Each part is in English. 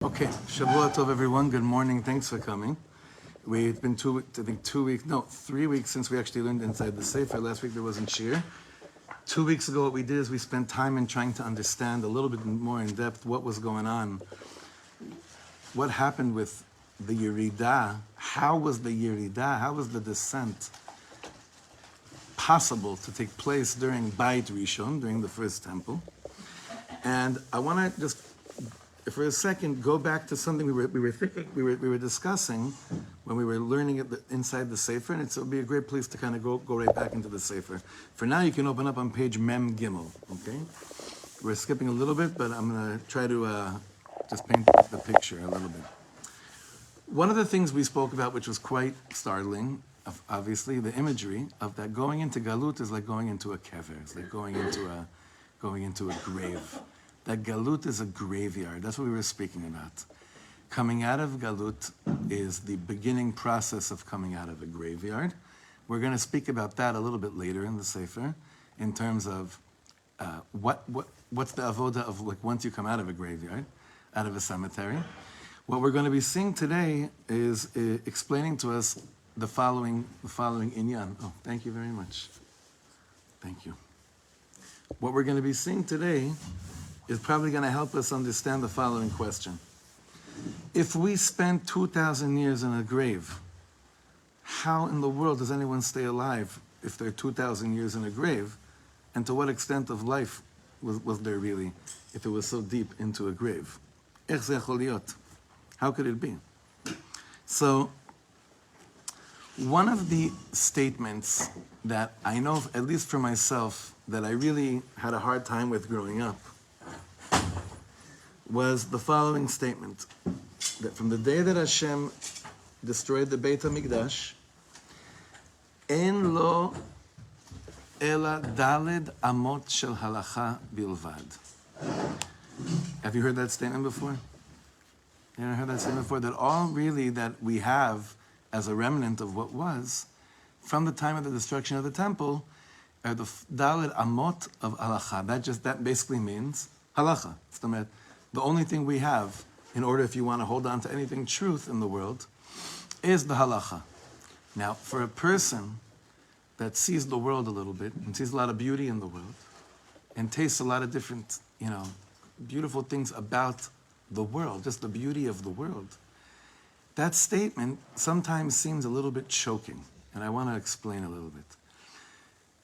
Okay, Shavua Tov, everyone. Good morning. Thanks for coming. It's been 3 weeks since we actually learned inside the Sefer. Last week there wasn't Shir. 2 weeks ago, what we did is we spent time in trying to understand a little bit more in depth what was going on. What happened with the Yerida? How was the Yerida? How was the descent possible to take place during Beit Rishon, during the first temple? And I want to just, for a second, go back to something we were discussing when we were learning it inside the Sefer, and it would be a great place to kind of go right back into the Sefer. For now, you can open up on page Mem Gimel. Okay, we're skipping a little bit, but I'm going to try to just paint the picture a little bit. One of the things we spoke about, which was quite startling, obviously, the imagery of that going into Galut is like going into a kever. It's like going into a grave. That Galut is a graveyard. That's what we were speaking about. Coming out of Galut is the beginning process of coming out of a graveyard. We're going to speak about that a little bit later in the Sefer, in terms of what's the avoda of like once you come out of a graveyard, out of a cemetery. What we're going to be seeing today is explaining to us the following inyan. Oh, thank you very much. Thank you. What we're going to be seeing today is probably going to help us understand the following question. If we spend 2,000 years in a grave, how in the world does anyone stay alive if they're 2,000 years in a grave? And to what extent of life was there really, if it was so deep into a grave? How could it be? So, one of the statements that I know, at least for myself, that I really had a hard time with growing up was the following statement, that from the day that Hashem destroyed the Beit HaMikdash, En lo ela daled amot shel halacha bilvad. Have you heard that statement before? You ever heard that statement before? That all really that we have as a remnant of what was, from the time of the destruction of the temple, are the daled amot of halacha. That basically means halacha. It's the only thing we have, in order if you want to hold on to anything truth in the world, is the halacha. Now, for a person that sees the world a little bit, and sees a lot of beauty in the world, and tastes a lot of different, beautiful things about the world, just the beauty of the world, that statement sometimes seems a little bit choking, and I want to explain a little bit.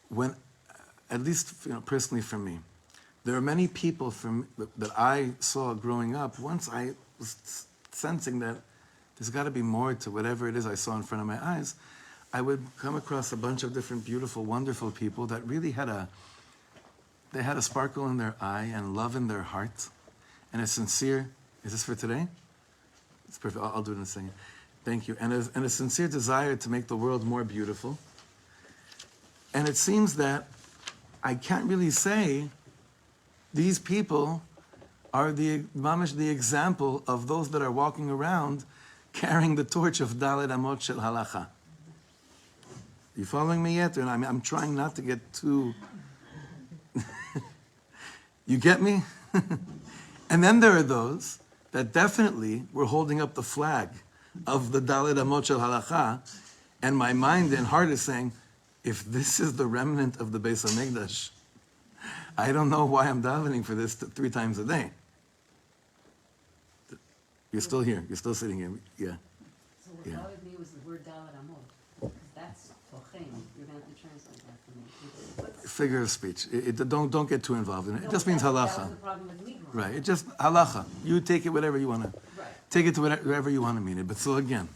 When, at least personally for me, there are many people that I saw growing up. Once I was sensing that there's got to be more to whatever it is I saw in front of my eyes, I would come across a bunch of different beautiful, wonderful people that really had a sparkle in their eye and love in their heart, and a sincere. Is this for today? It's perfect. I'll do it in a second. Thank you. And a sincere desire to make the world more beautiful. And it seems that I can't really say these people are the example of those that are walking around carrying the torch of Daled Amot Shel Halacha. You following me yet? I'm trying not to get too... You get me? And then there are those that definitely were holding up the flag of the Daled Amot Shel Halacha, and my mind and heart is saying, if this is the remnant of the Beis HaMikdash, I don't know why I'm davening for this 3 times a day. You're still here. You're still sitting here. Yeah. So what bothered me was the word Daled Amot, because that's Tochem. You're going to have to translate that for me. Figure of speech. Don't get too involved in it. It just means halacha. That was the problem with me. Right. It just halacha. You take it whatever you want to. Right. Take it to wherever you want to mean it. But so again,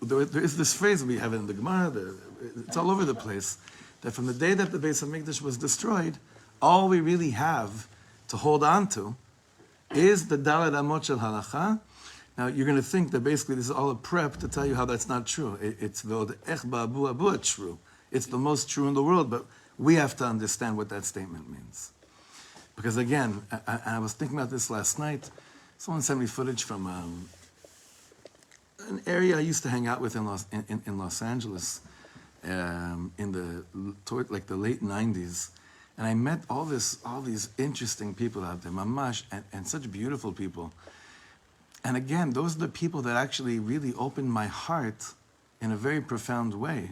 there is this phrase we have in the Gemara. It's all over the place. That from the day that the Beis HaMikdash was destroyed, all we really have to hold on to is the Daled Amot Shel Halacha. Now you're going to think that basically this is all a prep to tell you how that's not true. It's the Ech Ba'abu Abu true. It's the most true in the world, but we have to understand what that statement means. Because again, I was thinking about this last night. Someone sent me footage from an area I used to hang out with in Los Angeles in the late 90s. And I met all these interesting people out there, mamash, and such beautiful people. And again, those are the people that actually really opened my heart in a very profound way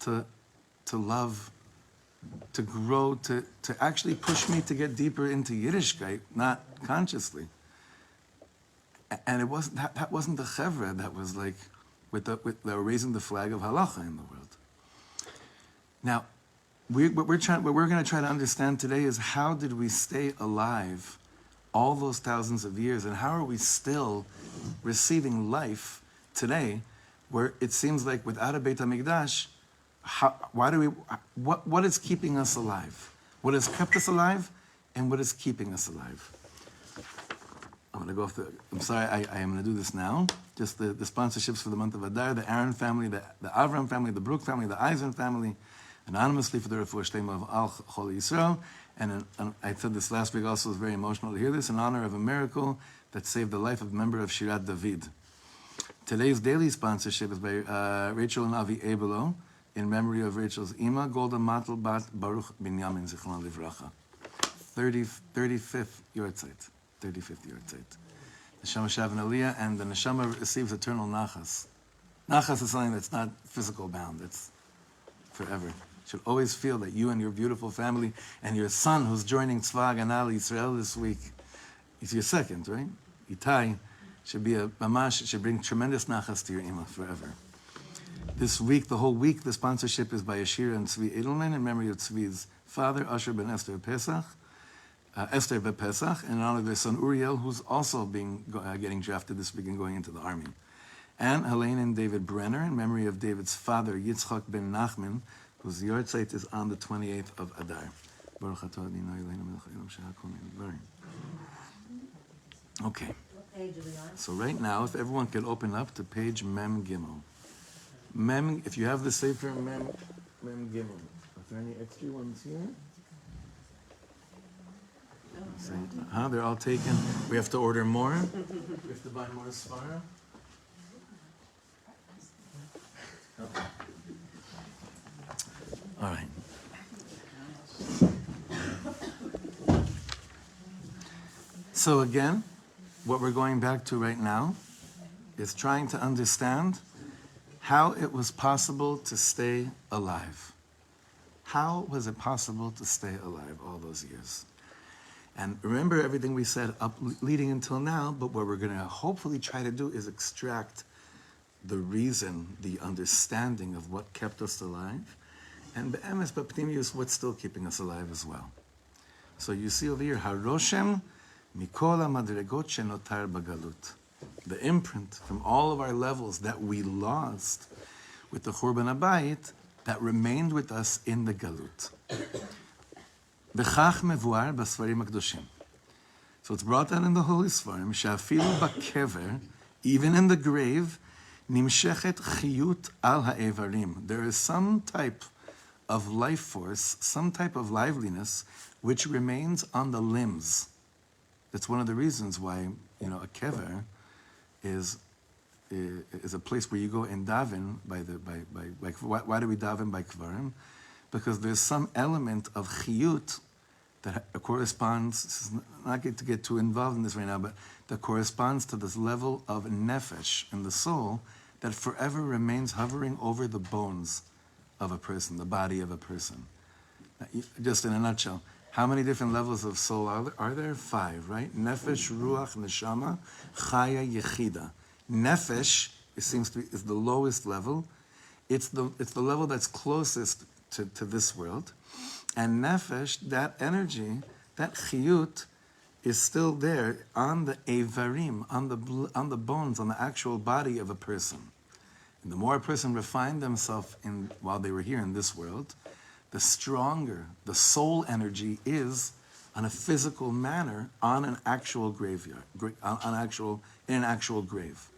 to love, to grow, to actually push me to get deeper into Yiddishkeit, not consciously. And it wasn't that wasn't the chevra that was like that were raising the flag of halacha in the world. Now, what we're going to try to understand today is how did we stay alive all those thousands of years, and how are we still receiving life today, where it seems like without a Beit HaMikdash, what is keeping us alive? What has kept us alive, and what is keeping us alive? I'm sorry, I am going to do this now. Just the sponsorships for the month of Adar, the Aaron family, the Avram family, the Brook family, the Eisen family, anonymously for the Refuah Shlema of Al Chol Yisrael. And I said this last week also, was very emotional to hear this, in honor of a miracle that saved the life of a member of Shirat David. Today's daily sponsorship is by Rachel and Avi Abelo, in memory of Rachel's Ima, Golda Matel Bat Baruch Binyamin Zichron Livracha. 35th Yortzeit. 35th Yortzeit. Neshama Shav and Aliyah, and the Neshama receives eternal Nachas. Nachas is something that's not physical bound, it's forever. You should always feel that you and your beautiful family and your son who's joining Tzva Haganah Yisrael this week, he's your second, right? Itai, should be a mamash, should bring tremendous nachas to your ima forever. This week, the whole week, the sponsorship is by Shira and Tzvi Edelman in memory of Tzvi's father, Asher ben Esther Pesach, Esther Pesach, and in honor of their son Uriel, who's also getting drafted this week and going into the army. And Helene and David Brenner in memory of David's father, Yitzchak ben Nachman, whose yahrzeit is on the 28th of Adar. Okay. So right now, if everyone could open up to page Mem Gimel. If you have the Sefer Mem Gimel. Are there any extra ones here? They're all taken. We have to order more. We have to buy more Sfara. Okay. All right. So again, what we're going back to right now is trying to understand how it was possible to stay alive. How was it possible to stay alive all those years? And remember everything we said up leading until now, but what we're going to hopefully try to do is extract the reason, the understanding of what kept us alive, and be'emes, b'pnimius, what's still keeping us alive as well. So you see over here, haroshem mikol ha'madregot shenotar b'galut. The imprint from all of our levels that we lost with the Churban HaBayit that remained with us in the Galut. B'chach mevuar b'sfarim ha'kedoshim. So it's brought out in the Holy Sfarim, she'afilu b'kever, even in the grave, nimshechet chiyut al ha'evarim. There is some type of life force, some type of liveliness, which remains on the limbs. That's one of the reasons why, a kever is a place where you go and daven why do we daven by kvarim? Because there's some element of chiyut that corresponds, not to get too involved in this right now, but that corresponds to this level of nefesh in the soul that forever remains hovering over the bones of a person, the body of a person. Just in a nutshell, how many different levels of soul are there? 5, right? Nefesh, ruach, neshama, chaya, yechida. Nefesh, it seems to be, is the lowest level. It's the level that's closest to this world. And nefesh, that energy, that chiyut, is still there on the evarim, on the bones, on the actual body of a person. And the more a person refined themselves while they were here in this world, the stronger the soul energy is on a physical manner on an actual graveyard, in an actual grave.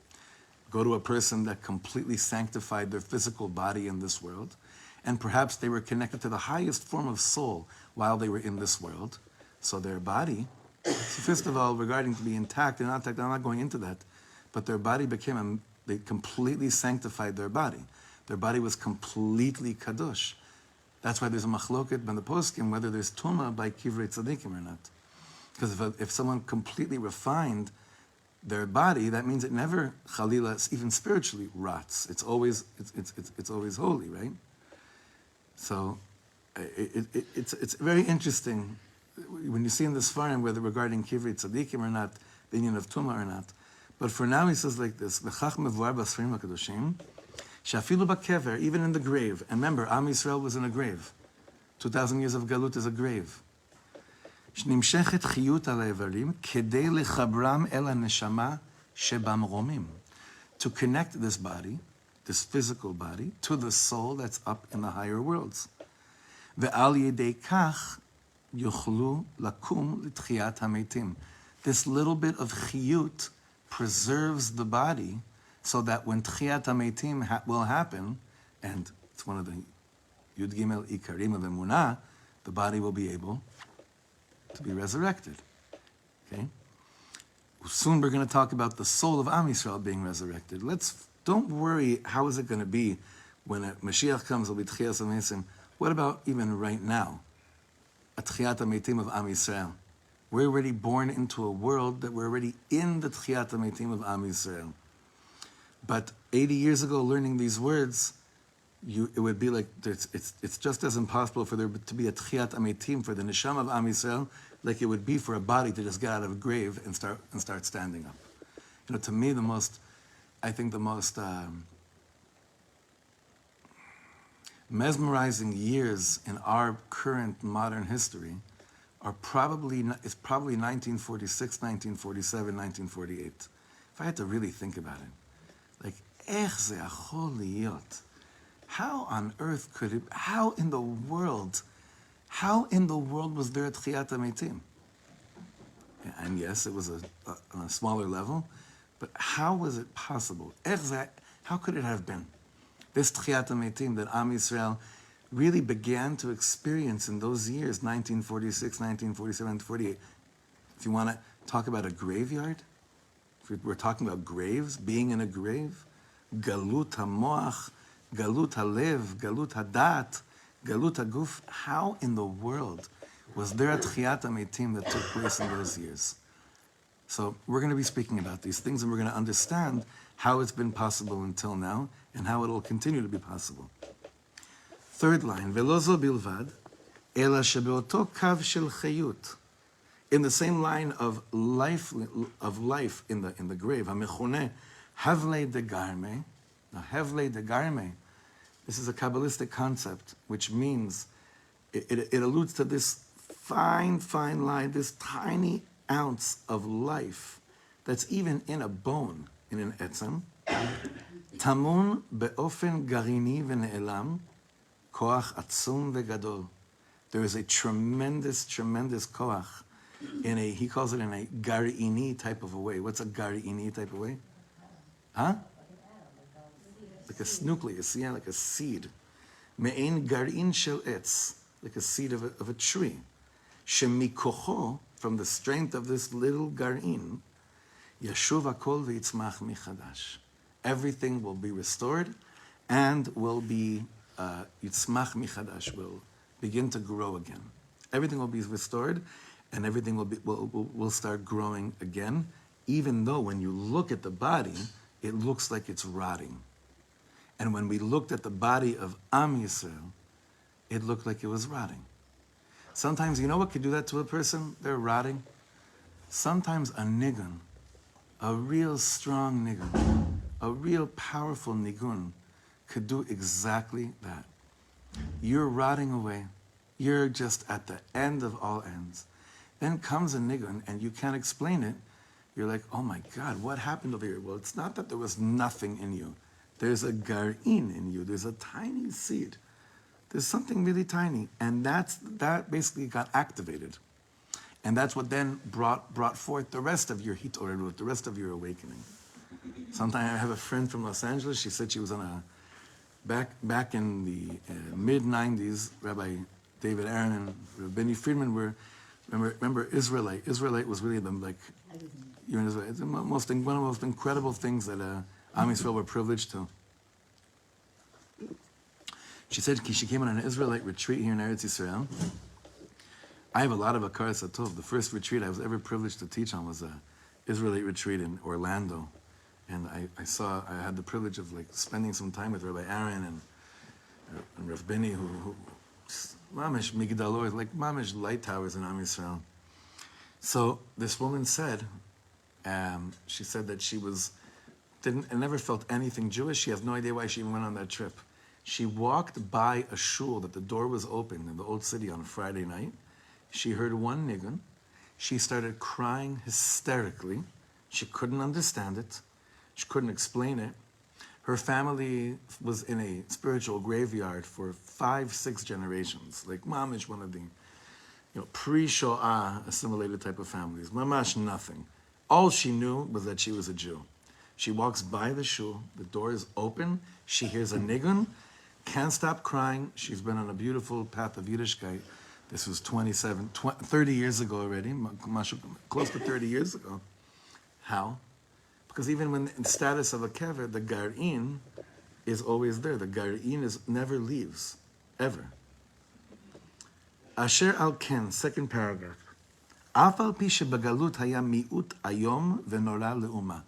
Go to a person that completely sanctified their physical body in this world, and perhaps they were connected to the highest form of soul while they were in this world. So their body, first of all, regarding to be intact and not intact, I'm not going into that, but their body they completely sanctified their body. Their body was completely kadosh. That's why there's a machloket by the poskim whether there's tuma by kivrei tzadikim or not. Because if someone completely refined their body, that means it never, chalila, even spiritually, rots. It's always holy, right? So it's very interesting when you see in this Sfarim whether regarding Kivrei Tzadikim or not, the union of Tumah or not. But for now he says like this, V'chach mevuar b'Sfarim HaKadoshim, she'afilu b'kever, even in the grave. And remember, Am Yisrael was in a grave. 2,000 years of Galut is a grave. שנמשכת חיות על האיברים כדי לחברם אל הנשמה שבמרומים. To connect this body, this physical body, to the soul that's up in the higher worlds. ועל ידי כך יוכלו לקום לתחיית המתים. This little bit of chiyut preserves the body so that when tchiyat hametim will happen, and it's one of the Yud Gimel Ikarim of Emunah, the body will be able to be resurrected. Okay? Soon we're going to talk about the soul of Am Yisrael being resurrected. Don't worry, how is it going to be when a Mashiach comes, will be Tchiyat HaMetim. What about even right now? A Tchiyat HaMetim of Am Yisrael. We're already born into a world that we're already in the Tchiyat HaMetim of Am Yisrael. But 80 years ago, learning these words, it would be like, it's just as impossible for there to be a Tchiyat HaMetim for the Neshama of Am Yisrael, like it would be for a body to just get out of a grave and start standing up. You know, to me, the most mesmerizing years in our current modern history is probably 1946, 1947, 1948. If I had to really think about it, like, איך זה יכול להיות? How on earth could it, how in the world was there a Tchiyat HaMetim? And yes, it was on a smaller level, but how was it possible? How could it have been? This Tchiyat HaMetim that Am Yisrael really began to experience in those years, 1946, 1947, 1948. If you want to talk about a graveyard, if we're talking about graves, being in a grave, Galut HaMoach, Galut HaLev, Galut HaDat, Galut HaGuf, how in the world was there a Tchiyat HaMetim that took place in those years? So we're going to be speaking about these things, and we're going to understand how it's been possible until now, and how it will continue to be possible. Third line, Velo zo bilvad, ela shebeoto kav shel chayut. In the same line of life in the grave, hamechune havlei degarme. Now, havlei degarme, this is a Kabbalistic concept, which means it alludes to this fine line, this tiny ounce of life that's even in a bone, in an etzem. Tamun be'ofen garini v'ne'elam, koach atzum ve'gadol. There is a tremendous koach he calls it in a gari'ini type of a way. What's a gari'ini type of way? Huh? Like a nucleus, yeah, like a seed. Me'ein gar'in shel etz, like a seed of a tree. Shemikocho, from the strength of this little gar'in, yashuv hakol v'itzmach michadash. Everything will be restored and will be yitzmach michadash, will begin to grow again. Everything will be restored and everything will start growing again, even though when you look at the body, it looks like it's rotting. And when we looked at the body of Am Yisrael, it looked like it was rotting. Sometimes, you know what could do that to a person? They're rotting. Sometimes a nigun, a real strong nigun, a real powerful nigun, could do exactly that. You're rotting away. You're just at the end of all ends. Then comes a nigun, and you can't explain it. You're like, oh my God, what happened over here? Well, it's not that there was nothing in you. There's a gar'in in you. There's a tiny seed. There's something really tiny. And that basically got activated. And that's what then brought forth the rest of your hitorerut, the rest of your awakening. Sometime I have a friend from Los Angeles. She said she was on back in the mid-90s, Rabbi David Aaron and Rabbi Benny Friedman were, remember Israelite. Israelite was really you're in Israel. It's one of the most incredible things that Am Yisrael were privileged to. She said she came on an Israelite retreat here in Eretz Yisrael. I have a lot of Akaras Hatov. The first retreat I was ever privileged to teach on was Israelite retreat in Orlando, and I had the privilege of like spending some time with Rabbi Aaron and Rav Benny, who mamish migdalor, like mamish light towers in Am Yisrael. So this woman said, she said that she never felt anything Jewish. She has no idea why she even went on that trip. She walked by a shul that the door was open in the old city on a Friday night. She heard one nigun. She started crying hysterically. She couldn't understand it. She couldn't explain it. Her family was in a spiritual graveyard for 5-6 generations, like mamish, one of the pre-Shoah assimilated type of families. Mamash nothing. All she knew was that she was a Jew. She walks by the shul, the door is open, she hears a nigun, can't stop crying. She's been on a beautiful path of Yiddishkeit. This was 30 years ago already, close to 30 years ago. How? Because even when in status of a kever, the gar'in is always there. The gar'in never leaves, ever. Asher al ken, second paragraph. Af al pi shebagalut haya mi'ut ayom v'nora le'uma.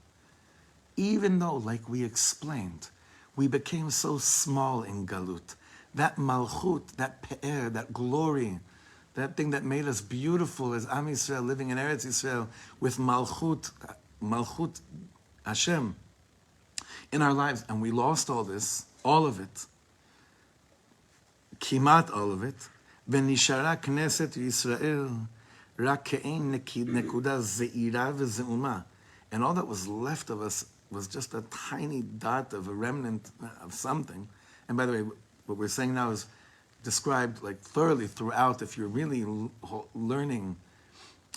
Even though, like we explained, we became so small in Galut, that malchut, that pe'er, that glory, that thing that made us beautiful as Am Yisrael living in Eretz Yisrael with malchut Hashem in our lives, and we lost all this, all of it, kimat all of it, v'nishara knesset Yisrael rak ke'en nekuda ze'ira v'ze'uma, and all that was left of us was just a tiny dot of a remnant of something. And by the way, what we're saying now is described like thoroughly throughout. If you're really learning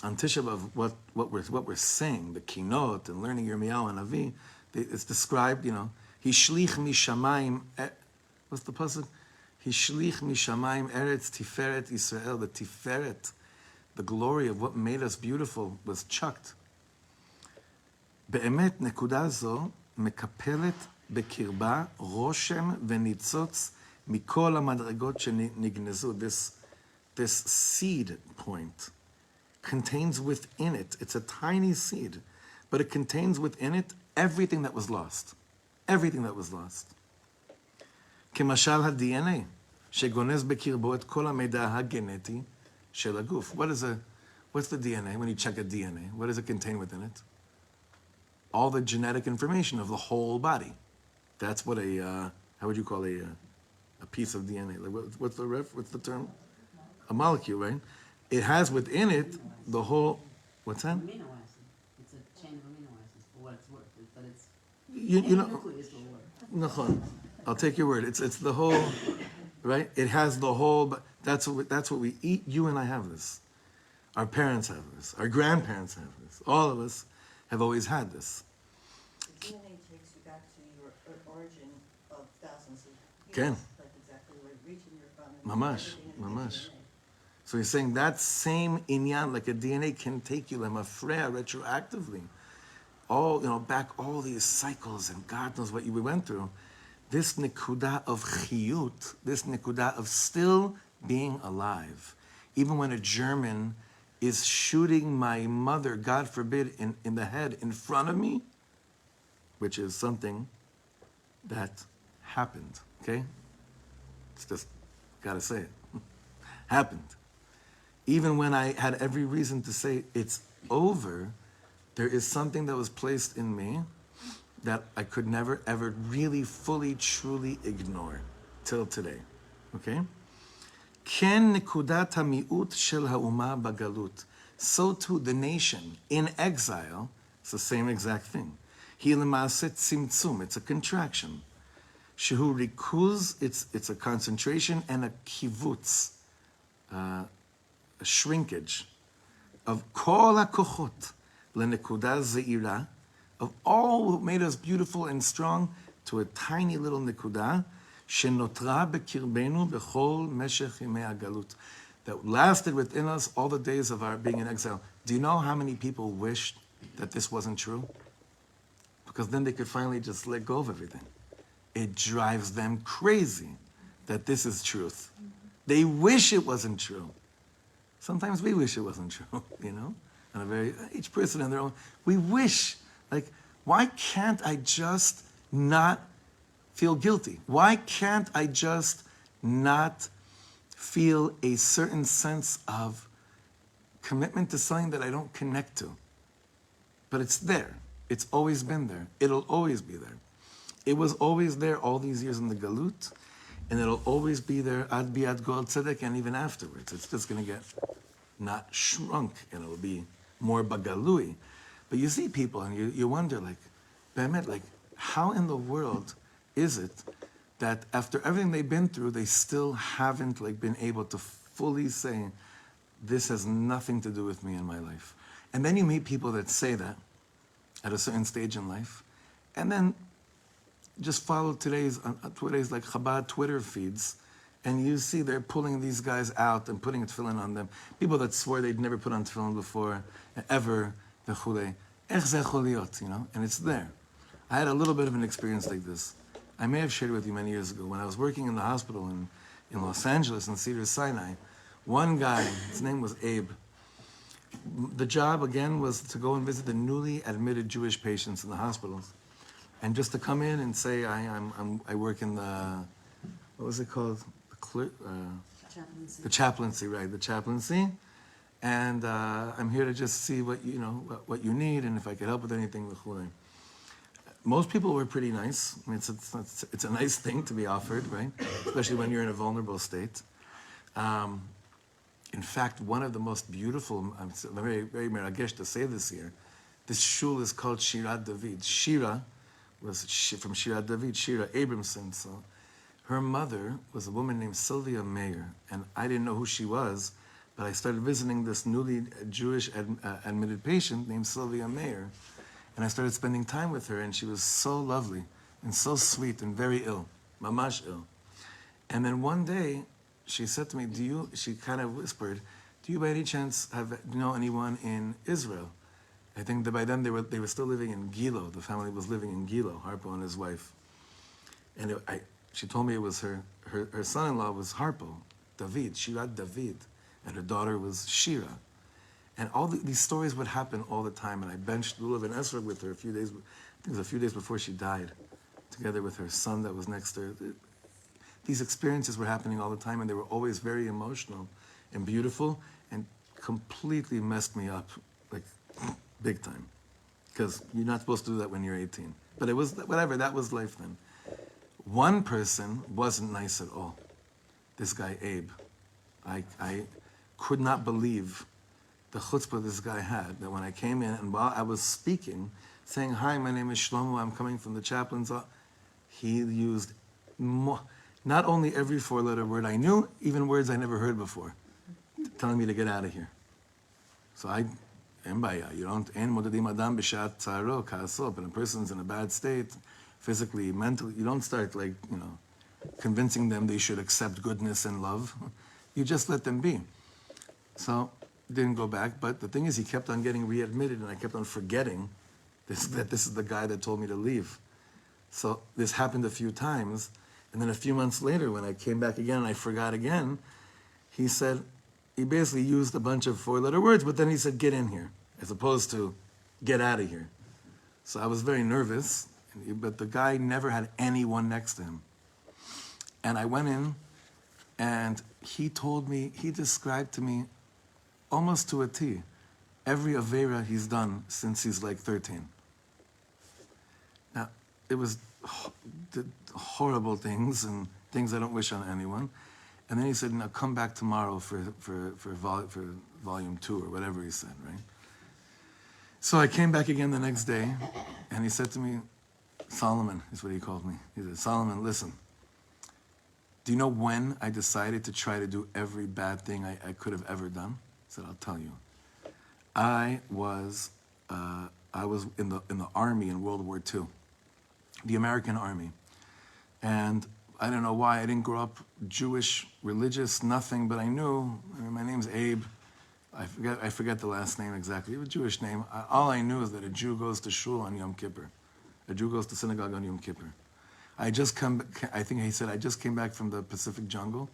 on Tisha B'Av what we're saying, the Kinot, and learning Yirmiyahu and Avi, it's described. Hishlich mishamayim. What's the pasuk? Hishlich mishamayim eretz tiferet Yisrael. The tiferet, the glory of what made us beautiful, was chucked. באמת נקודה זו מקפלת בקרבה רושם וניצוץ מכל המדרגות שנגנזו. This seed point contains within it, it's a tiny seed, but it contains within it everything that was lost. Everything that was lost. כמשל ה-DNA, שגונז בקרבו את כל המידע הגנטי של הגוף. What's the DNA? When you check a DNA, what does it contain within it? All the genetic information of the whole body. That's what how would you call a piece of DNA? Like what's the term? A molecule, right? It has within it the whole, what's that? Amino acid. It's a chain of amino acids for what it's worth, but it's nucleus will work. I'll take your word. It's the whole, right? It has the whole, but that's what we eat. You and I have this. Our parents have this. Our grandparents have this. All of us have always had this. The DNA takes you back to your origin of thousands of years. Ken. Like exactly where region you're from. Mamash. So he's saying that same inyan, like a DNA, can take you lemafreya retroactively. Back all these cycles, and God knows what we went through. This nekuda of chiyut, this nekuda of still being alive. Even when a German is shooting my mother, God forbid, in the head in front of me, which is something that happened, okay? It's just, gotta say it. Happened. Even when I had every reason to say it's over, there is something that was placed in me that I could never, ever really, fully, truly ignore till today, okay? Ken nekudat hami'ut shel ha'uma bagalut. So too the nation in exile, it's the same exact thing. Hi lema'aset tzimtzum, it's a contraction. Shehu rikuz, it's a concentration, and a kivutz, a shrinkage of kol ha'kochot lenekuda ze'ira, of all what made us beautiful and strong, to a tiny little nekuda, shenotra bekirbenu bechol meshech yimei hagalut, that lasted within us all the days of our being in exile. Do you know how many people wished that this wasn't true? Because then they could finally just let go of everything. It drives them crazy that this is truth. They wish it wasn't true. Sometimes we wish it wasn't true, on a very, each person in their own, we wish, like, why can't I just not feel guilty? Why can't I just not feel a certain sense of commitment to something that I don't connect to? But it's there. It's always been there. It'll always be there. It was always there all these years in the Galut, and it'll always be there ad biad goal tzedek, and even afterwards. It's just going to get not shrunk, and it'll be more bagalui. But you see people, and you wonder, like, Behemet, like, how in the world is it that after everything they've been through, they still haven't, like, been able to fully say, this has nothing to do with me in my life. And then you meet people that say that at a certain stage in life, and then just follow today's like Chabad Twitter feeds, and you see they're pulling these guys out and putting tefillin on them. People that swore they'd never put on tefillin before, ever, v'chulei. Ech ze chol liot, you know, and it's there. I had a little bit of an experience like this. I may have shared with you many years ago when I was working in the hospital in Los Angeles, in Cedar Sinai. One guy, his name was Abe. The job, again, was to go and visit the newly admitted Jewish patients in the hospitals. And just to come in and say, I work in the, what was it called? Chaplaincy. The chaplaincy, right, the chaplaincy. And I'm here to just see what what you need, and if I could help with anything. Most people were pretty nice. I mean, it's a nice thing to be offered, right? Especially when you're in a vulnerable state. In fact, one of the most beautiful, I'm very, very meragesh to say this here, this shul is called Shira David. Shira was from Shira David, Shira Abramson. So her mother was a woman named Sylvia Mayer, and I didn't know who she was, but I started visiting this newly Jewish admitted patient named Sylvia Mayer, and I started spending time with her, and she was so lovely and so sweet and very ill, mamash ill. And then one day, she said to me, she kind of whispered, do you by any chance know anyone in Israel? I think that by then they were still living in Gilo. The family was living in Gilo, Harpo and his wife. And she told me it was her son-in-law was Harpo, David, Shira David, and her daughter was Shira. And all these stories would happen all the time, and I benched Lulav and Esra with her I think it was a few days before she died, together with her son that was next to her. These experiences were happening all the time, and they were always very emotional and beautiful, and completely messed me up, like, big time. Because you're not supposed to do that when you're 18. But it was, whatever, that was life then. One person wasn't nice at all. This guy, Abe. I could not believe the chutzpah this guy had, that when I came in, and while I was speaking, saying, hi, my name is Shlomo, I'm coming from the chaplain's office, he used not only every four-letter word I knew, even words I never heard before, telling me to get out of here. So you don't, when a person's in a bad state, physically, mentally, you don't start convincing them they should accept goodness and love. You just let them be. So, didn't go back, but the thing is, he kept on getting readmitted, and I kept on forgetting that this is the guy that told me to leave. So this happened a few times, and then a few months later, when I came back again and I forgot again, he basically used a bunch of four-letter words, but then he said, get in here, as opposed to get out of here. So I was very nervous, but the guy never had anyone next to him. And I went in, and he described to me, almost to a T, every Avera he's done since he's like 13. Now, it was horrible things and things I don't wish on anyone. And then he said, now come back tomorrow for volume 2 or whatever he said, right? So I came back again the next day, and he said to me, Solomon is what he called me. He said, Solomon, listen, do you know when I decided to try to do every bad thing I could have ever done? I said, I'll tell you. I was in the army in World War II, the American Army. And I don't know why, I didn't grow up Jewish, religious, nothing, but I knew, my name's Abe. I forget the last name exactly. It was a Jewish name. All I knew is that a Jew goes to shul on Yom Kippur. A Jew goes to synagogue on Yom Kippur. I think he said, I just came back from the Pacific jungle,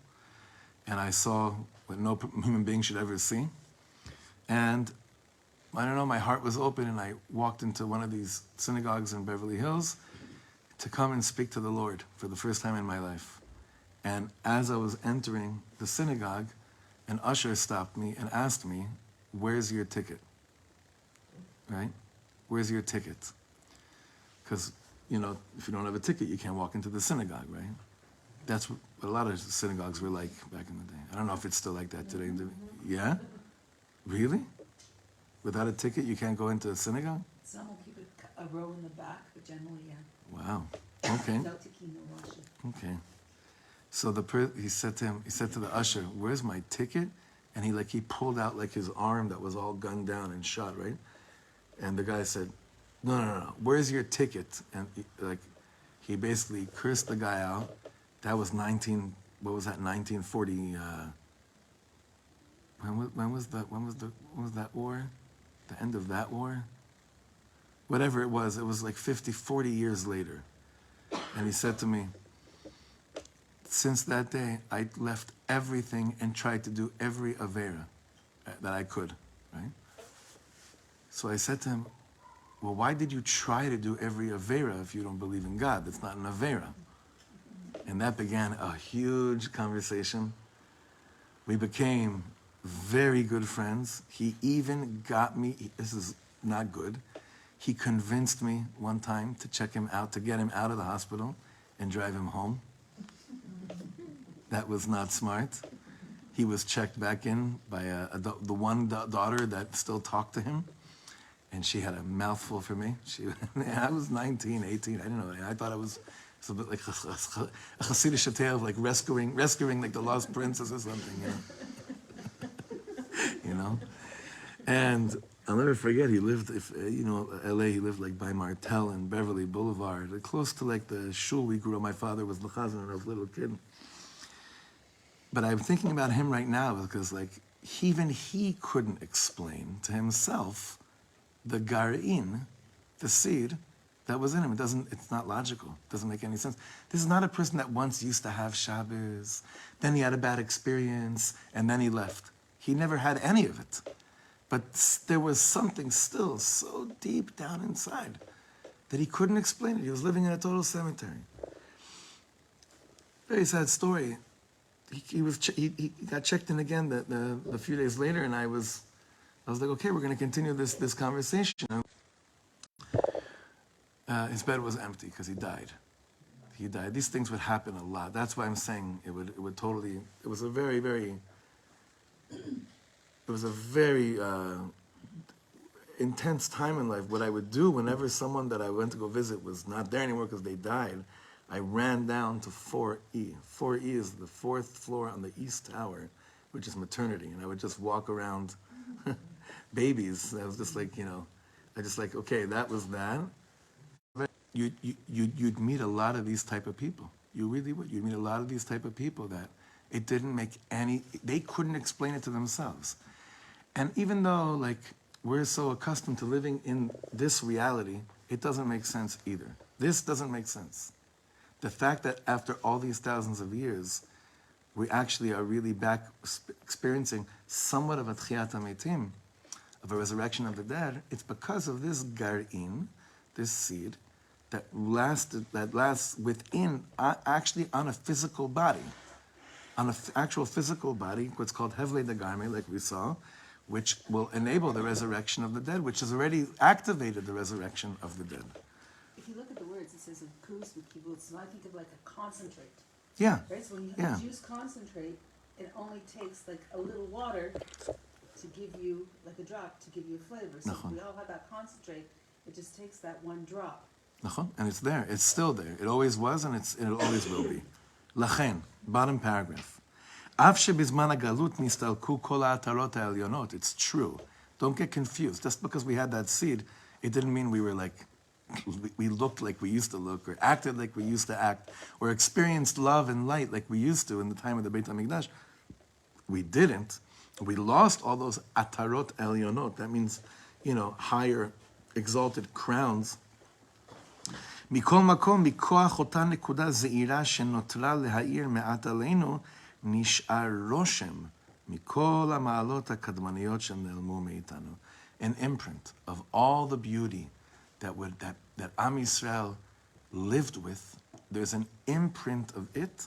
and I saw what no human being should ever see. And I don't know, my heart was open and I walked into one of these synagogues in Beverly Hills to come and speak to the Lord for the first time in my life. And as I was entering the synagogue, an usher stopped me and asked me, "Where's your ticket?" Right? Where's your ticket? Because, you know, if you don't have a ticket, you can't walk into the synagogue, right? That's what a lot of synagogues were like back in the day. I don't know if it's still like that today. Yeah? Really? Without a ticket, you can't go into a synagogue? Some will keep a row in the back, but generally, yeah. Wow. Okay. No tiki, no washing. Okay. So he said to the usher, "Where's my ticket?" And he pulled out like his arm that was all gunned down and shot, right? And the guy said, No. Where's your ticket?" And he basically cursed the guy out. That was 1940. When was that war? The end of that war? Whatever it was like 40 years later. And he said to me, "Since that day, I left everything and tried to do every avera that I could," right? So I said to him, "Well, why did you try to do every avera if you don't believe in God? That's not an avera." And that began a huge conversation. We became very good friends. He even got me, this is not good, he convinced me one time to check him out, to get him out of the hospital and drive him home. That was not smart. He was checked back in by the one daughter that still talked to him, and she had a mouthful for me. I was 19, 18, I didn't know. I thought it was a bit like a Hasidic tale of like rescuing like the lost princess or something, you know. And I'll never forget, he lived, LA, he lived like by Martel and Beverly Boulevard, close to like the shul we grew up. My father was the chazan when I was a little kid. But I'm thinking about him right now because even he couldn't explain to himself the gar'in, the seed that was in him. It's not logical. It doesn't make any sense. This is not a person that once used to have Shabbos, then he had a bad experience, and then he left. He never had any of it. But there was something still so deep down inside that he couldn't explain it. He was living in a total cemetery. Very sad story. He got checked in again a few days later, and I was like, okay, we're going to continue this conversation. His bed was empty because he died. He died. These things would happen a lot. That's why I'm saying it was a very intense time in life. What I would do whenever someone that I went to go visit was not there anymore because they died, I ran down to 4E. 4E is the fourth floor on the East Tower, which is maternity. And I would just walk around babies. I was just okay, that was that. You'd meet a lot of these type of people. You really would. You'd meet a lot of these type of people that it didn't make they couldn't explain it to themselves. And even though we're so accustomed to living in this reality, it doesn't make sense either. This doesn't make sense. The fact that after all these thousands of years, we actually are really back experiencing somewhat of a tchiyat hametim, of a resurrection of the dead, it's because of this gar'in, this seed, that lasts within, actually on a physical body. On an actual physical body, what's called hevle dagarme, like we saw, which will enable the resurrection of the dead, which has already activated the resurrection of the dead. If you look at the words, it says "kus v'kibbutz." So I think of like a concentrate. Yeah. Right. So when you have juice concentrate, it only takes a little water to give you a drop to give you a flavor. So if we all have that concentrate, it just takes that one drop. And it's there. It's still there. It always was, and it always will be. Lachen, bottom paragraph. Av shebizman galut nistalku kol ha'atarot ha'elyonot. It's true. Don't get confused. Just because we had that seed, it didn't mean we were we looked like we used to look, or acted like we used to act, or experienced love and light like we used to in the time of the Beit HaMikdash. We didn't. We lost all those atarot elyonot. That means, higher, exalted crowns. מכל מקום, מכוח אותה נקודה זעירה שנותרה להאיר מעט עלינו, נשאר רושם מכל המעלות הקדמניות שנעלמו מאיתנו. an imprint of all the beauty that Am Yisrael lived with. There's an imprint of it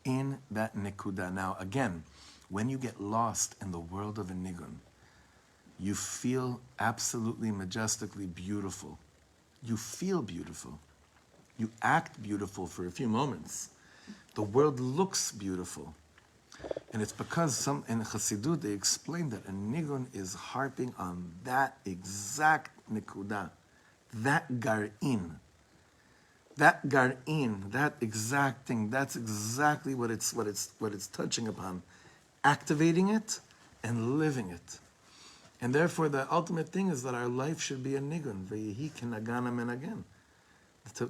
in that nekuda. Now, again, when you get lost in the world of a nigun, you feel absolutely majestically beautiful. You feel beautiful. You act beautiful for a few moments. The world looks beautiful. And it's because in Chassidut they explain that a nigun is harping on that exact nekuda, that gar'in. That gar'in, that exact thing, that's exactly what it's touching upon. Activating it and living it. And therefore the ultimate thing is that our life should be a nigun. Ve'yehi kenagana menagen.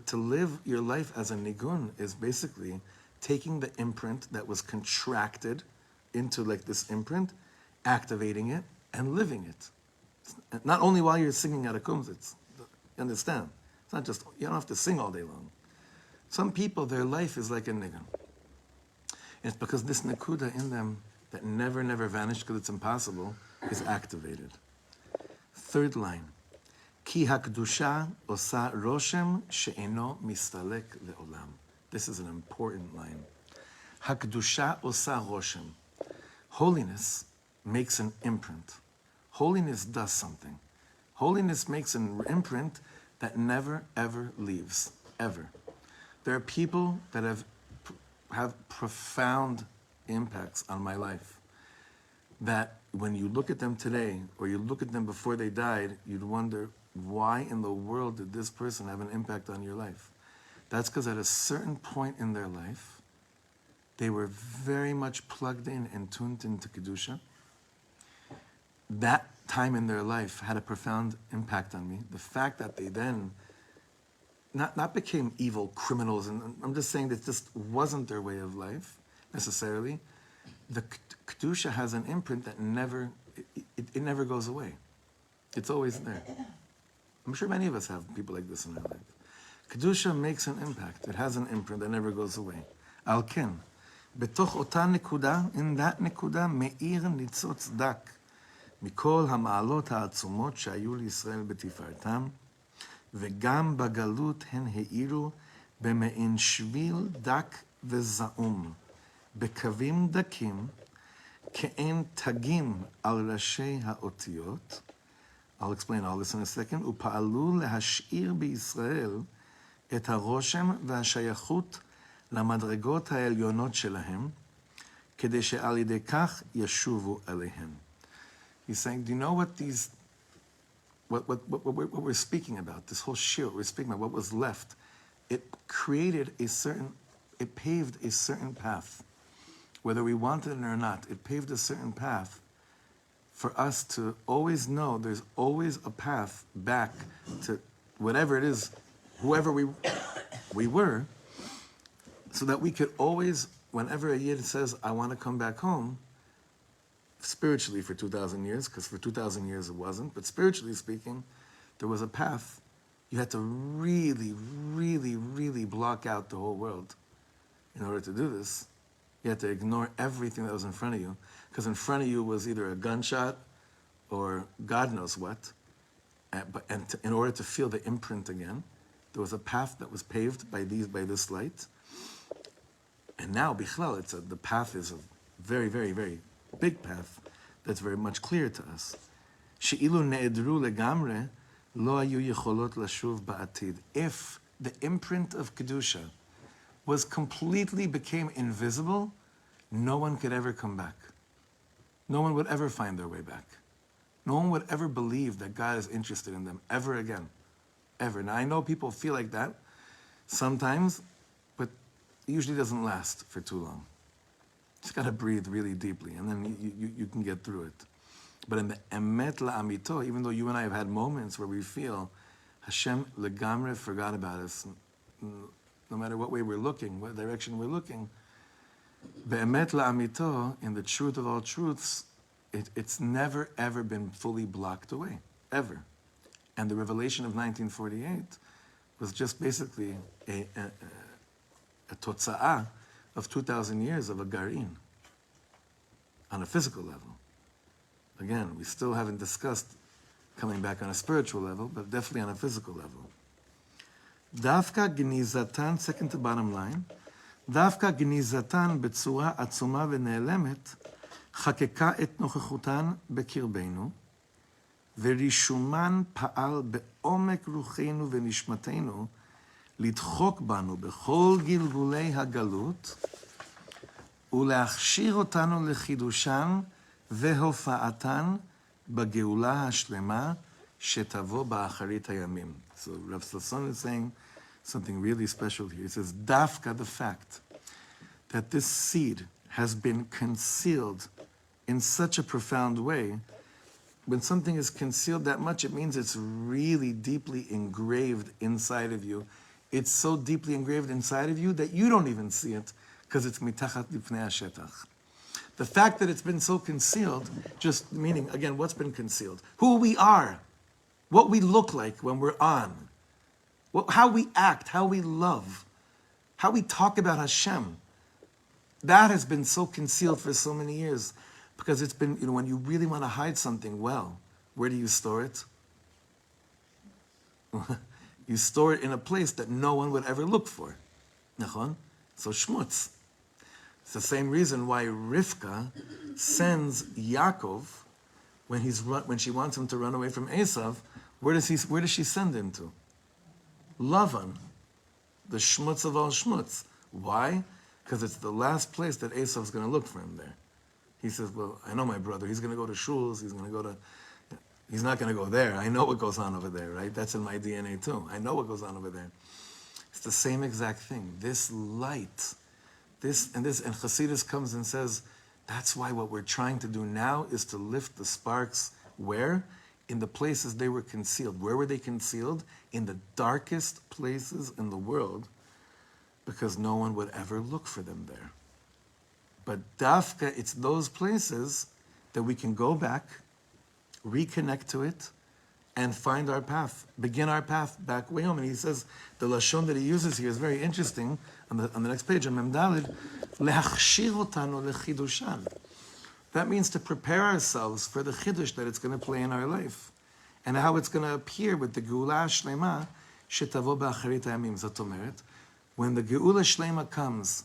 To live your life as a nigun is basically taking the imprint that was contracted into like this imprint, activating it, and living it. Not only while you're singing at a kumzitz, you understand? It's not just, you don't have to sing all day long. Some people, their life is like a nigun. And it's because this nekuda in them that never vanished because it's impossible is activated. Third line. Ki hakdusha osa roshem she'eno mistalek le'olam. This is an important line. Hakdusha osa roshem. Holiness makes an imprint. Holiness does something. Holiness makes an imprint that never, ever leaves, ever. There are people that have profound impacts on my life that when you look at them today or you look at them before they died, you'd wonder, why in the world did this person have an impact on your life? That's because at a certain point in their life, they were very much plugged in and tuned into Kedusha. That time in their life had a profound impact on me. The fact that they then not became evil criminals, and I'm just saying that this wasn't their way of life necessarily. The Kedusha has an imprint that never goes away. It's always there. I'm sure many of us have people like this in our life. Kedusha makes an impact. It has an imprint that never goes away. Al ken, betoch ota nekuda, in that nekuda, me'ir nitzotz dak, mikol hama'alot ha'atzumot שהיו לישראל בתפארתם, וגם בגלות הן האירו במעין שביל דק וזעום, בקווים דקים, כאין תגים על ראשי האותיות. I'll explain all this in a second. ופעלו להשאיר בישראל את הרושם והשייכות למדרגות העליונות שלהם, כדי שעל ידי כך ישובו אליהם. He's saying, do you know what we're speaking about, this whole shir, we're speaking about what was left. It paved a certain path. Whether we wanted it or not, it paved a certain path for us to always know there's always a path back to whatever it is, whoever we were, so that we could always, whenever a yid says, I want to come back home, spiritually for 2,000 years, because for 2,000 years it wasn't, but spiritually speaking, there was a path. You had to really, really, really block out the whole world in order to do this. You had to ignore everything that was in front of you, because in front of you was either a gunshot or God knows what. In order to feel the imprint again, there was a path that was paved by this light. And now, bichlal, the path is a very, very, very big path that's very much clear to us. She'ilu ne'edru legamre, lo hayu yecholot lashuv ba'atid. If the imprint of Kedusha became invisible, no one could ever come back. No one would ever find their way back. No one would ever believe that God is interested in them ever again. Ever. Now, I know people feel like that sometimes, but it usually doesn't last for too long. You just got to breathe really deeply, and then you can get through it. But in the emet la'amito, even though you and I have had moments where we feel Hashem legamre forgot about us, no matter what way we're looking, what direction we're looking, be'emet la'amito, in the truth of all truths, it's never, ever been fully blocked away, ever. And the revelation of 1948 was just basically a totza'ah of 2,000 years of a garin on a physical level. Again, we still haven't discussed coming back on a spiritual level, but definitely on a physical level. Dafka gnizatan, second to bottom line, דווקא גניזתן בצורה עצומה ונעלמת חקקה את נוכחותן בקרבנו, ורישומן פעל בעומק רוחנו ונשמתנו לדחוק בנו בכל גלגולי הגלות ולהכשיר אותנו לחידושן והופעתן בגאולה השלמה שתבוא באחרית הימים. So Rav Shlomo is saying something really special here. He says, Dafka, the fact that this seed has been concealed in such a profound way. When something is concealed that much, it means it's really deeply engraved inside of you. It's so deeply engraved inside of you that you don't even see it because it's mitachat lifnei hashetach. The fact that it's been so concealed, just meaning, again, what's been concealed? Who we are, what we look like when we're on, how we act, how we love, how we talk about Hashem. That has been so concealed for so many years because it's been, when you really want to hide something well, where do you store it? You store it in a place that no one would ever look for. Nachon? So shmutz. It's the same reason why Rivka sends Yaakov when she wants him to run away from Esav. Where does she send him to? Lavan, the shmutz of all shmutz. Why? Because it's the last place that Esav's going to look for him there. He says, well, I know my brother. He's going to go to shuls. He's not going to go there. I know what goes on over there, right? That's in my DNA too. I know what goes on over there. It's the same exact thing. This light, and Chassidus comes and says, that's why what we're trying to do now is to lift the sparks. Where? In the places they were concealed. Where were they concealed? In the darkest places in the world, because no one would ever look for them there. But dafka, it's those places that we can go back, reconnect to it, and find our path, begin our path back way home. And he says, the lashon that he uses here is very interesting. On the next page, on Memdalid, leachshir otanu lechidushan. That means to prepare ourselves for the chidush that it's going to play in our life, and how it's going to appear with the geula shlema shetavo ba'acharit hayamim. Zot omeret, when the geula shlema comes,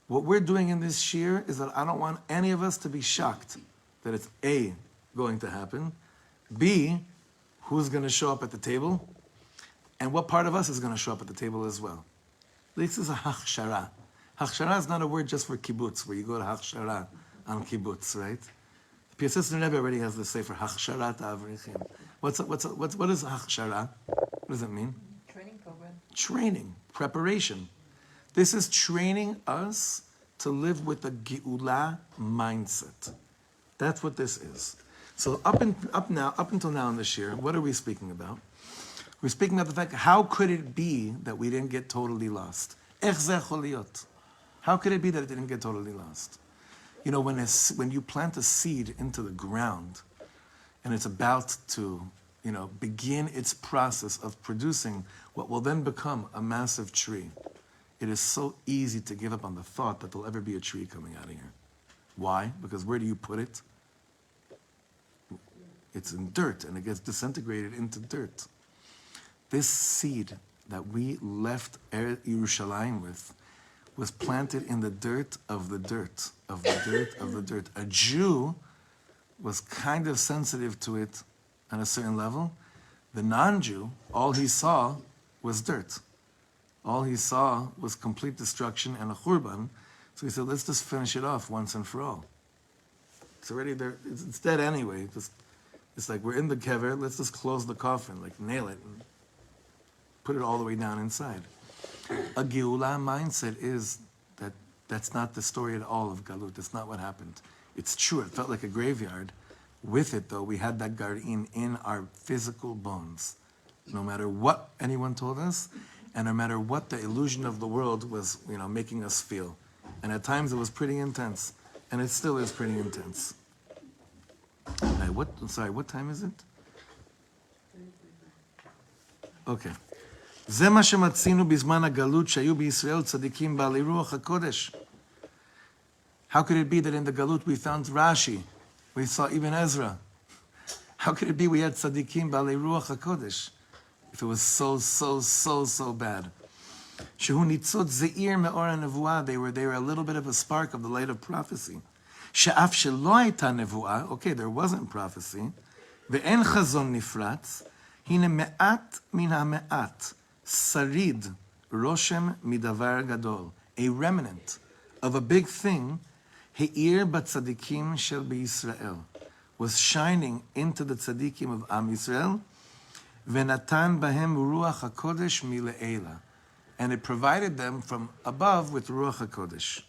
what we're doing in this shir is that I don't want any of us to be shocked that it's A, going to happen, B, who's going to show up at the table, and what part of us is going to show up at the table as well. This is a hachshara. Hachshara is not a word just for kibbutz, where you go to hachshara on kibbutz, right? The Piasista Rebbe already has the sefer hachsharat avrichim. What is hachshara? What does it mean? Training program. Training, preparation. This is training us to live with a geula mindset. That's what this is. So up until now in this year, what are we speaking about? We're speaking about the fact, how could it be that we didn't get totally lost? Ech zeh chol liot. How could it be that it didn't get totally lost? When you plant a seed into the ground, and it's about to, begin its process of producing what will then become a massive tree, it is so easy to give up on the thought that there'll ever be a tree coming out of here. Why? Because where do you put it? It's in dirt, and it gets disintegrated into dirt. This seed that we left Yerushalayim with was planted in the dirt of the dirt, of the dirt, of the dirt. A Jew was kind of sensitive to it on a certain level. The non-Jew, all he saw was dirt. All he saw was complete destruction and a churban. So he said, let's just finish it off once and for all. It's already there. It's dead anyway. It's like we're in the kever. Let's just close the coffin, like nail it and put it all the way down inside. A geula mindset is that's not the story at all of Galut. That's not what happened. It's true. It felt like a graveyard. With it, though, we had that garin in our physical bones. No matter what anyone told us, and no matter what the illusion of the world was, making us feel. And at times it was pretty intense, and it still is pretty intense. What time is it? Okay. זה מה שמצינו בזמן הגלות שהיו בישראל צדיקים בעלי רוח הקודש. How could it be that in the Galut we found Rashi, we saw Ibn Ezra, How could it be we had tzaddikim b'alei ruach hakodesh if it was so bad? Shehu nitzot zeir me'or nevuah. They were a little bit of a spark of the light of prophecy. She'af shelo hayta nevuah. Okay, there wasn't prophecy. Ve'en chazon nifratz. Hine me'at min ha'me'at. Sarid roshem midavar gadol. A remnant of a big thing. He'ir batzadikim shel b'Yisrael. Was shining into the tzaddikim of Am Yisrael. Ve'natan bahem ruach hakodesh mile'ela. And it provided them from above with Ruach HaKodesh.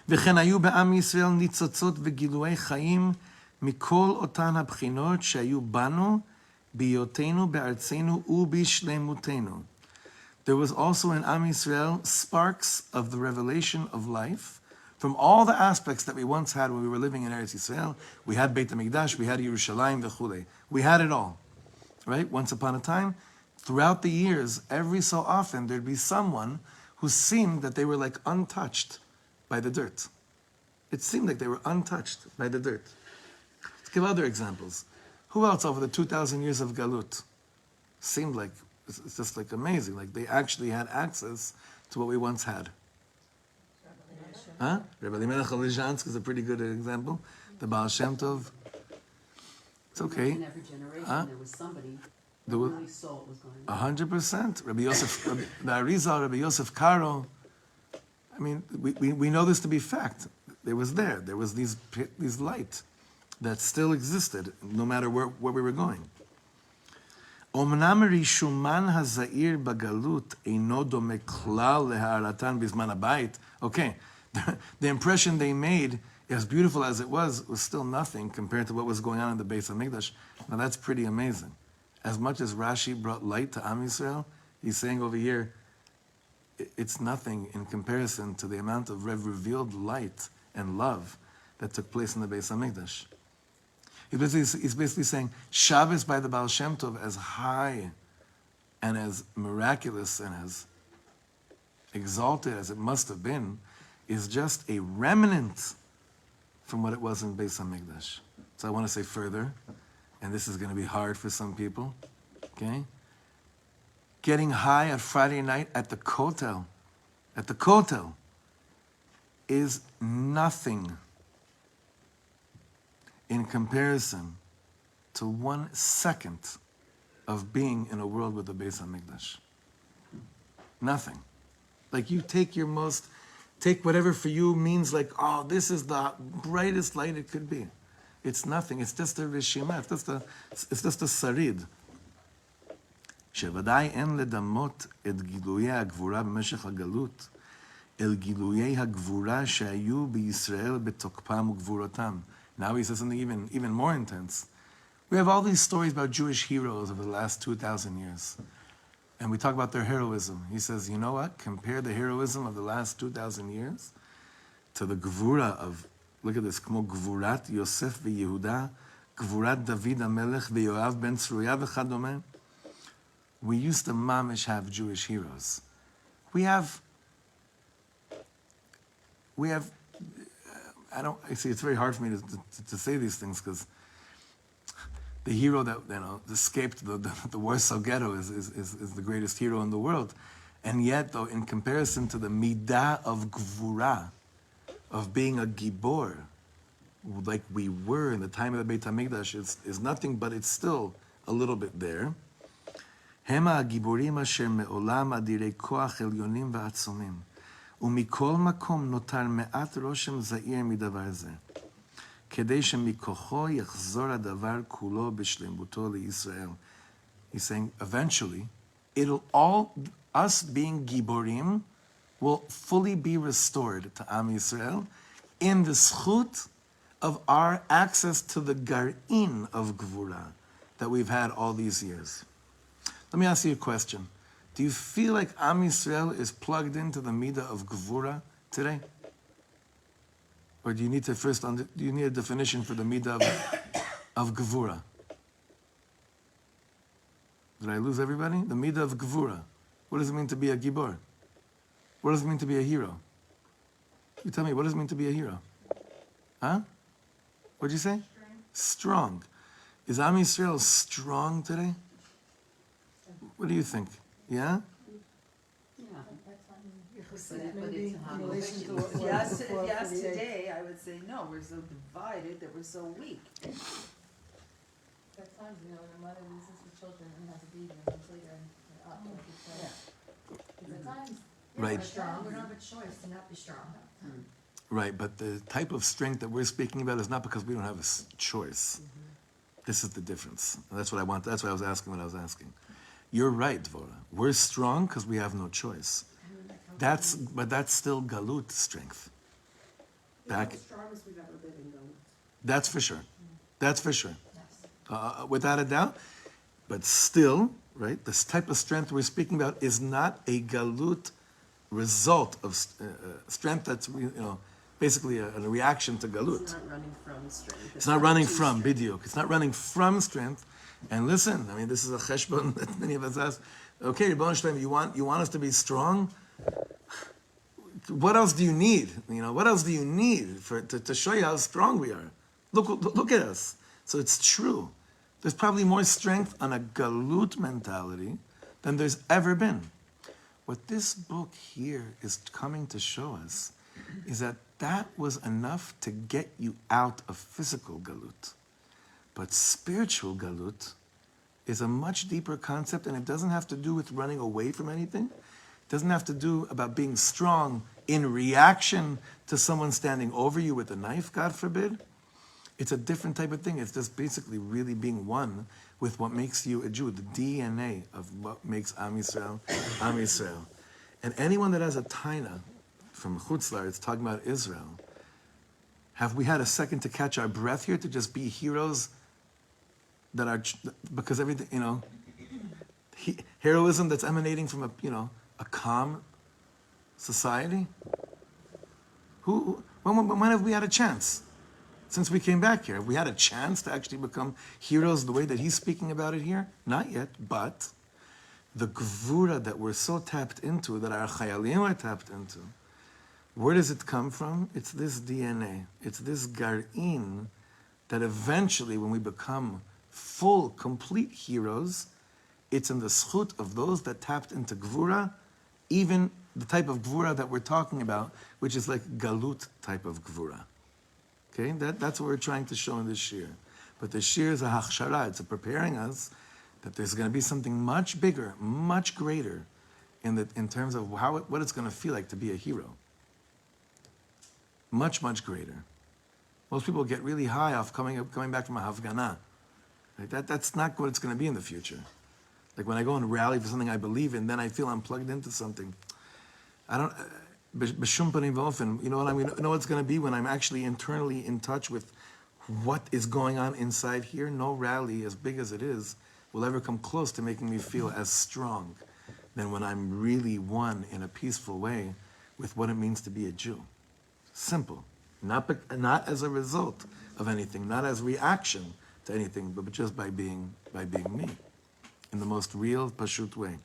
וכן היו בעם ישראל ניצוצות וגילויי חיים מכל אותן הבחינות שהיו בנו בהיותנו בארצנו ובשלמותנו. There was also in Am Yisrael sparks of the revelation of life from all the aspects that we once had when we were living in Eretz Yisrael. We had Beit HaMikdash, we had Yerushalayim, v'chulei. We had it all, right? Once upon a time. Throughout the years, every so often, there'd be someone who seemed that they were like untouched by the dirt. It seemed like they were untouched by the dirt. Let's give other examples. Who else over the 2,000 years of Galut seemed like, it's just like amazing, like they actually had access to what we once had? Huh? Rebbe Elimelech Olizhansk is a pretty good example. The Baal Shem Tov. It's okay. In every generation, there was somebody who really saw what was going on. 100%. Rabbi Yosef, the Arizal, Rabbi Yosef Karo. I mean, we know this to be fact. There was these light that still existed, no matter where we were going. Omnam rishuman hazair bagalut eino dome klal leharatan bizman habayit. Okay, the impression they made, as beautiful as it was still nothing compared to what was going on in the Beis HaMikdash. Now that's pretty amazing. As much as Rashi brought light to Am Yisrael, he's saying over here, it's nothing in comparison to the amount of revealed light and love that took place in the Beis HaMikdash. He's basically saying, Shabbos by the Baal Shem Tov, as high and as miraculous and as exalted as it must have been, is just a remnant from what it was in Beis HaMikdash. So I want to say further, and this is going to be hard for some people, okay? Getting high at Friday night at the Kotel, is nothing in comparison to 1 second of being in a world with the Beis HaMikdash. Nothing. Like you take whatever for you means like, oh, this is the brightest light it could be. It's nothing. It's just a rishima. It's just a sarid. שוודאי אין לדמות את גילויי הגבורה במשך הגלות, אל גילויי הגבורה שהיו בישראל בתוקפם וגבורתם. Now he says something even more intense. We have all these stories about Jewish heroes over the last 2,000 years. And we talk about their heroism. He says, you know what? Compare the heroism of the last 2,000 years to the gvura of, look at this, כמו גבורת יוסף ויהודה, גבורת דוד המלך ויואב בן צרויה וכדומה. We used to mamish have Jewish heroes. We have, I see it's very hard for me to say these things because the hero that escaped the Warsaw Ghetto is the greatest hero in the world. And yet, though, in comparison to the midah of gvura, of being a gibor, like we were in the time of the Beit HaMikdash, is nothing, but it's still a little bit there. המה הגיבורים אשר מעולם אדירי כוח עליונים ועצומים, ומכל מקום נותר מעט רושם זעיר מדבר זה, כדי שמכוחו יחזור הדבר כולו בשלמותו לישראל. He's saying, eventually, us being giborim will fully be restored to Am Yisrael in the zchut of our access to the gar'in of gvura that we've had all these years. Let me ask you a question. Do you feel like Am Yisrael is plugged into the midah of gvura today? Or do you need to do you need a definition for the midah of gvura? Did I lose everybody? The midah of gvura. What does it mean to be a gibor? What does it mean to be a hero? You tell me, what does it mean to be a hero? Huh? What'd you say? Strong. Is Am Yisrael strong today? What do you think? Yeah? Yeah. But Maybe it's in relation to what was yes, before yes, 48. today, I would say, no, we're so divided that we're so weak. At times, you know, when a mother loses her children and has a baby and months later and they're up, like it's because at times, yeah, Right. we're strong, we don't have a choice to not be strong. Right, but the type of strength that we're speaking about is not because we don't have a choice. This is the difference. And that's what I want. That's what I was asking when I was asking. You're right, Dvora. We're strong because we have no choice. But that's still Galut strength. Back. The strongest we've ever been in Galut. That's for sure. That's for sure. Yes. Without a doubt. But still, right, this type of strength we're speaking about is not a Galut result of strength that's, basically a reaction to Galut. It's not running from strength. It's not running to from, strength. bidyuk. It's not running from strength. And listen, I mean, this is a cheshbon that many of us ask. Okay, Rebbeinu Shalom, you want us to be strong? What else do you need? What else do you need to show you how strong we are? Look at us. So it's true. There's probably more strength on a galut mentality than there's ever been. What this book here is coming to show us is that was enough to get you out of physical galut. But spiritual galut is a much deeper concept, and it doesn't have to do with running away from anything. It doesn't have to do about being strong in reaction to someone standing over you with a knife, God forbid. It's a different type of thing. It's just basically really being one with what makes you a Jew, the DNA of what makes Am Yisrael, Am Yisrael. And anyone that has a taina from Chutz La'aretz talking about Israel, have we had a second to catch our breath here to just be heroes that are, because everything, heroism that's emanating from a calm society? When have we had a chance? Since we came back here, have we had a chance to actually become heroes the way that he's speaking about it here? Not yet, but the gvura that we're so tapped into, that our chayalim are tapped into, where does it come from? It's this DNA. It's this gar'in that eventually, when we become full, complete heroes, it's in the schut of those that tapped into gvura, even the type of gvura that we're talking about, which is like galut type of gvura. Okay, that's what we're trying to show in this shir. But the shir is a hachshara. It's preparing us that there's going to be something much bigger, much greater, in terms of what it's going to feel like to be a hero. Much, much greater. Most people get really high off coming back from a hafgana. Right? That's not what it's going to be in the future. Like when I go and rally for something I believe in, then I feel I'm plugged into something. I don't. B'shum panim v'ofen. You know what I mean? You know what it's going to be when I'm actually internally in touch with what is going on inside here? No rally, as big as it is, will ever come close to making me feel as strong than when I'm really one in a peaceful way with what it means to be a Jew. Simple. Not as a result of anything, not as reaction to anything, but just by being me in the most real, pashut way.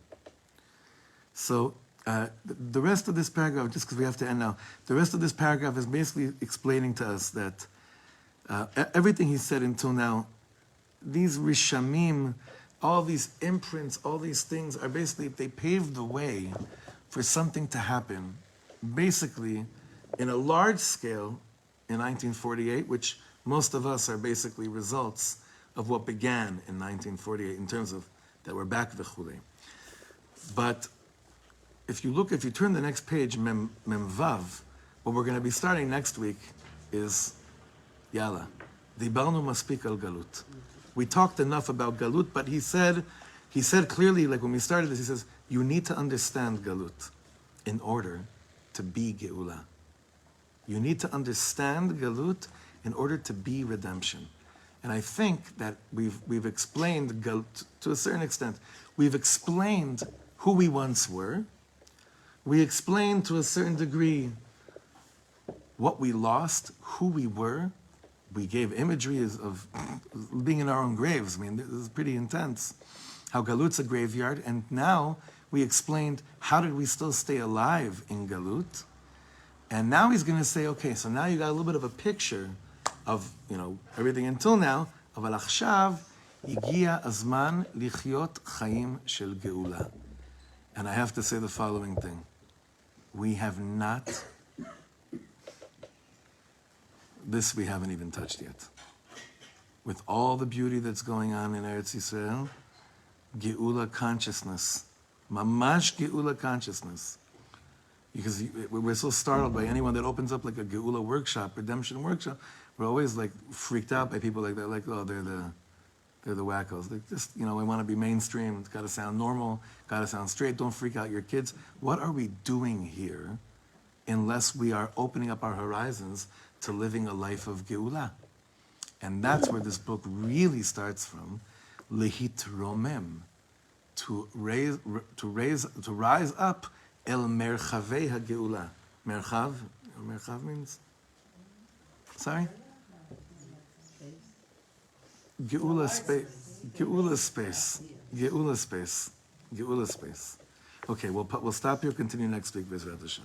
So the rest of this paragraph, just because we have to end now, the rest of this paragraph is basically explaining to us that everything he said until now, these rishamim, all these imprints, all these things are basically, they paved the way for something to happen, basically in a large scale in 1948, which most of us are basically results of what began in 1948 in terms of that we're back v'chulei. But if you turn the next page, Mem Vav, what we're going to be starting next week is Yalla. Dibarnu maspik al Galut. We talked enough about Galut, but he said clearly, like when we started this, he says, you need to understand Galut in order to be Geula. You need to understand Galut in order to be redemption. And I think that we've explained Galut to a certain extent. We've explained who we once were. We explained to a certain degree what we lost, who we were. We gave imagery of being in our own graves. I mean, this is pretty intense. How Galut's a graveyard. And now we explained how did we still stay alive in Galut. And now he's going to say, okay, so now you got a little bit of a picture of, everything until now, of Al-Achshav. הגיע הזמן לחיות חיים של גאולה. And I have to say the following thing. We have not, this we haven't even touched yet. With all the beauty that's going on in Eretz Yisrael, Geula consciousness, mamash Geula consciousness. Because we're so startled by anyone that opens up like a Geula workshop, redemption workshop, we're always like freaked out by people like that, like, oh, they're the wackos. They just, we want to be mainstream. It's got to sound normal, got to sound straight. Don't freak out your kids. What are we doing here unless we are opening up our horizons to living a life of Geula? And that's where this book really starts from, lehit romem, to rise up el merchavei hageula. Merchav means, sorry? Geula space. Okay, we'll stop here, continue next week, Bezrat Hashem.